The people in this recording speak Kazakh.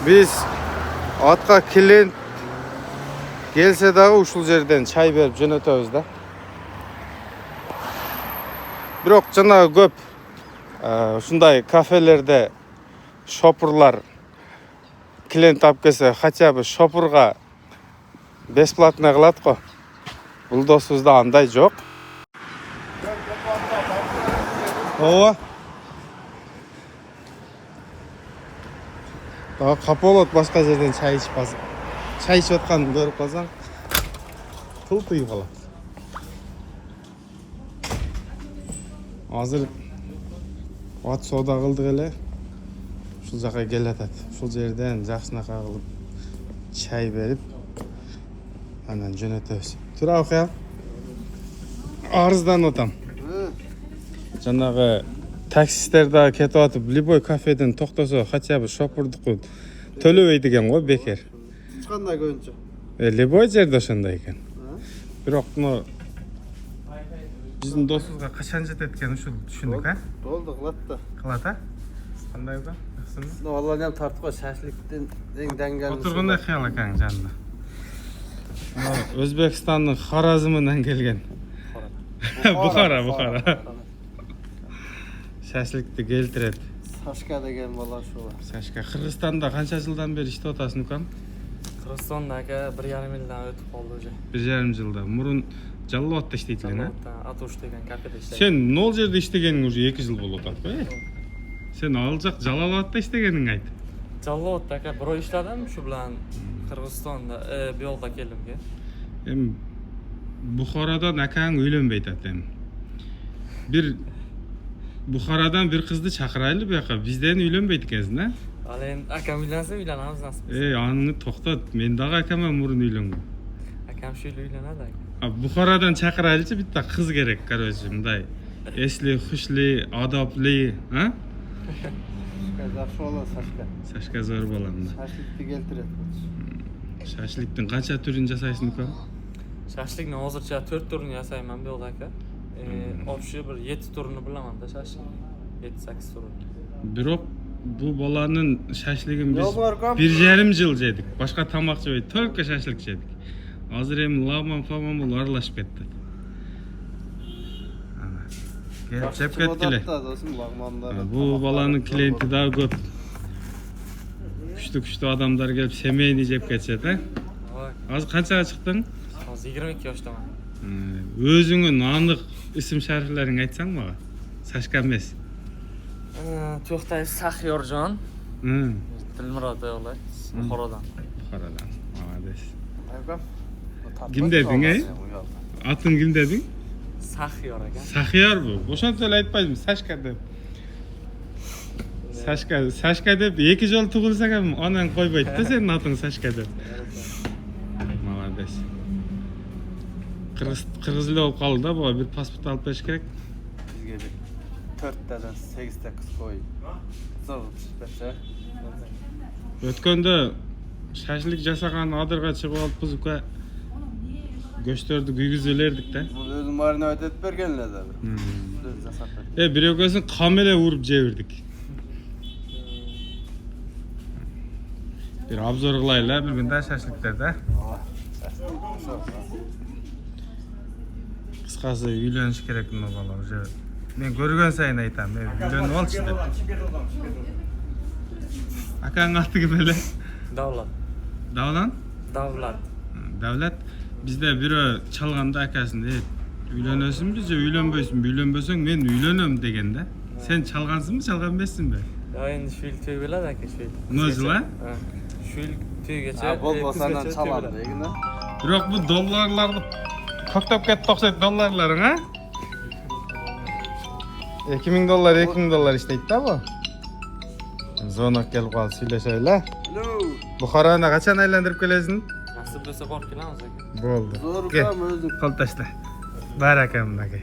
Biz atqa klient gelse dağı uşul жерден çay berip jönөтөбүz да. Бирок жана көп ушундай кафелерде шопурлар клиент алып келсе, хотя бы шопурга бесплатно кылат го. Бул досубузда андай жок. Ооба. Капа болот башка жерден чай ичип калсаң. Чай ичип атканын көрүп калсаң, тыл тыйып калат. Азыр ат соода кылдык эле. Ушул жака келатат. Ушул жерден жакшынака кылып чай берип, анан жөнөтөбүз. Тура окуя. Арызданып атам. Жанагы таксисттер да кетип атып, любой кафеден токтосо, хотя бы шопурдуку төлөбөйт экен го бекер. Кандай көйүнчө? Любой жерде ошондой экен. Бирок мына биздин досубузга качан жетет экен ушул түшүндүк, а? Болду, кылат да. Кылат, а? Кандай да? Аксынбы? Валла нем тартып кой, шашликтен эң дәңгәл. Отургандай кыял экен жанында. Өзбекстандын Харазмынан келген. Бухара. Шашликти келтирет. Сашка деген бала ушул. Сашка, Кыргызстанда канча жылдан бери иштеп атасың, Нукам? Кыргызстанда 1,5 жылдан өтүп калды уже. 1,5 жылда. Мурун Жаллоатта иштейт элең, а? Атуш деген кафеде иштейт. Сен нол жерде иштегениң уже 2 жыл болуп атат, э? Сен ал жак Жалалабадта иштегениң айт. Жаллоатта бирөө иштедим, ушу менен Кыргызстанда бuyolga келдим ке. Эми Бухарадан акаң үйлөнбөйт атат эми. Бухарадан bir кызды чакырайлы буяка, бизден үйлөнбөйт экенсиң, а? Ал эми акам үйлөнсө үйлөнөбүз насып. Аны токтот. Мен дагы акама мурун үйлөнгөм. Акам ушул үйлөнөдү. Бухарадан чакырайлычы битта кыз керек, короче, мындай. Эсли, хушли, адапли, а? Жакшы бала Сашка. Сашка зор балам да. Шашликти келтирет. Шашликтин канча түрүн жасайсың, Нукам? Шашликтин азырча 4 түрүн жасайм бuyolga ака. Общий bir 7 түрүнү билемин да шашлик. 7-8 түрүн. Бирок бул баланын шашлигин биз 1,5 жыл жедик. Башка тамак жебей, только шашлик жедик. Азыр эми ламан фаман аралашып кетти. Келип жеп кеткиле. Бул баланын клиенти дагы көп. Күчтүү адамдар келип семейный жеп кетишет, э? Азыр канчага чыктың? Азыр 22 жаштамын. Өзүңүн анык исим шарифлерин айтсаң мага. Сашка эмес. Токтаев Сахиоржон. Дилмурод олай. Бухарадан. Молодец. Айкам. Ким дедиң, э? Атын ким дедиң? Сахиор экен. Сахиор бу. Ошончо эле айтпайсың, Сашка деп. Сашка деп 2 жолу тугулсаң, анан койбойт да сенин атың Сашка деп. Молодец. Кыргыз эле болуп калды да, буга бир паспорт алып бериш керек. Бизге 4-тен 8 кыз кой. Зор пишпече. Өткөндө шашлик жасаган адырга чыгып алыпбыз ука. Göçtürdü gügüzülerdik de. Bunu özüm marine ödet bergenler de. Bireugösün kamele vurup çevirdik. Bir abzor kılayla bir günde şaşlıklarda. Kıskası üyleniş gerek mi bala? Ben görgön sayın aytam. Üyleniş ol işte. Akan attı gibi öyle. Davlat. Davlan? Davlat. Davlat. Bizde biri çalganda akasında üyleniyorsun bize üylönbösün men üylönöm degende. Sen çalgansın mı çalgan emessin be? Ya endi şu il tüy biladi aka şu il. Nasıl lan? Şu il tüy geçe. Bol basandan çalardı egine. Bırak bu dollarlardı koktap ketdi oqsayt dollarlaring ha? 2000 dollar 2000 dollar işteydi da bu. Zonak kelip kaldı söyleşeyle. Buxarani kaçan aylandirip kelesin? Nasip bo'lsa borib kelamiz aka. Bo'ldi. Zo'r ukam o'zing Qo'l tashla. Barakamdagi.